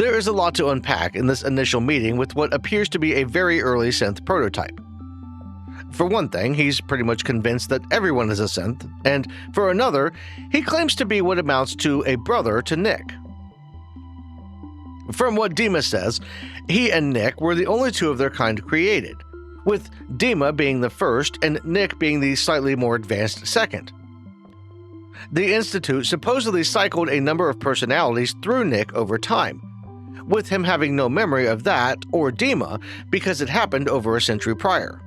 There is a lot to unpack in this initial meeting with what appears to be a very early synth prototype. For one thing, he's pretty much convinced that everyone is a synth, and for another, he claims to be what amounts to a brother to Nick. From what DiMA says, he and Nick were the only two of their kind created, with DiMA being the first and Nick being the slightly more advanced second. The Institute supposedly cycled a number of personalities through Nick over time, with him having no memory of that or DiMA because it happened over a century prior.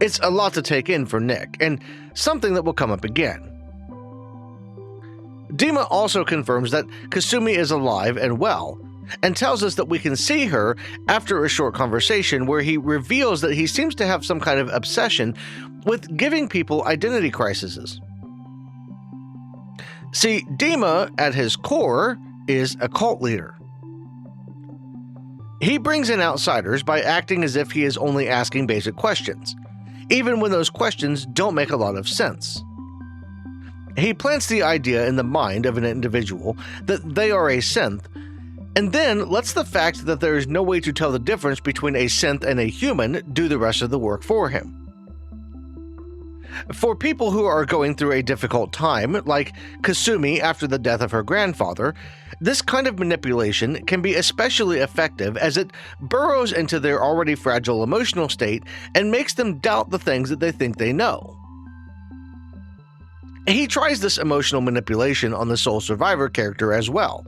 It's a lot to take in for Nick, and something that will come up again. DiMA also confirms that Kasumi is alive and well, and tells us that we can see her after a short conversation where he reveals that he seems to have some kind of obsession with giving people identity crises. See, DiMA, at his core, is a cult leader. He brings in outsiders by acting as if he is only asking basic questions, even when those questions don't make a lot of sense. He plants the idea in the mind of an individual that they are a synth, and then lets the fact that there is no way to tell the difference between a synth and a human do the rest of the work for him. For people who are going through a difficult time, like Kasumi after the death of her grandfather, this kind of manipulation can be especially effective as it burrows into their already fragile emotional state and makes them doubt the things that they think they know. He tries this emotional manipulation on the sole survivor character as well,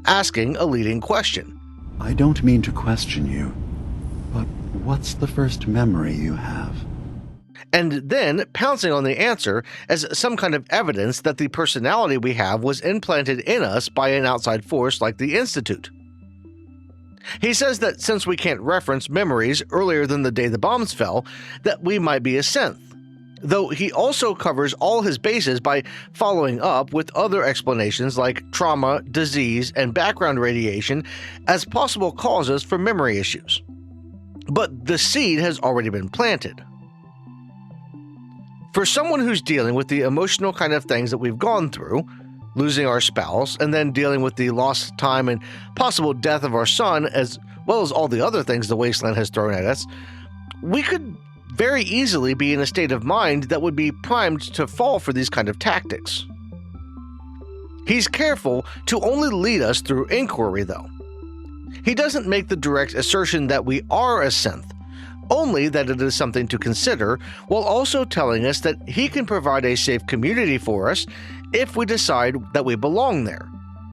asking a leading question. I don't mean to question you, but what's the first memory you have? And then pouncing on the answer as some kind of evidence that the personality we have was implanted in us by an outside force like the Institute. He says that since we can't reference memories earlier than the day the bombs fell, that we might be a synth, though he also covers all his bases by following up with other explanations like trauma, disease, and background radiation as possible causes for memory issues. But the seed has already been planted. For someone who's dealing with the emotional kind of things that we've gone through, losing our spouse, and then dealing with the lost time and possible death of our son, as well as all the other things the wasteland has thrown at us, we could very easily be in a state of mind that would be primed to fall for these kind of tactics. He's careful to only lead us through inquiry, though. He doesn't make the direct assertion that we are a synth, only that it is something to consider, while also telling us that he can provide a safe community for us if we decide that we belong there,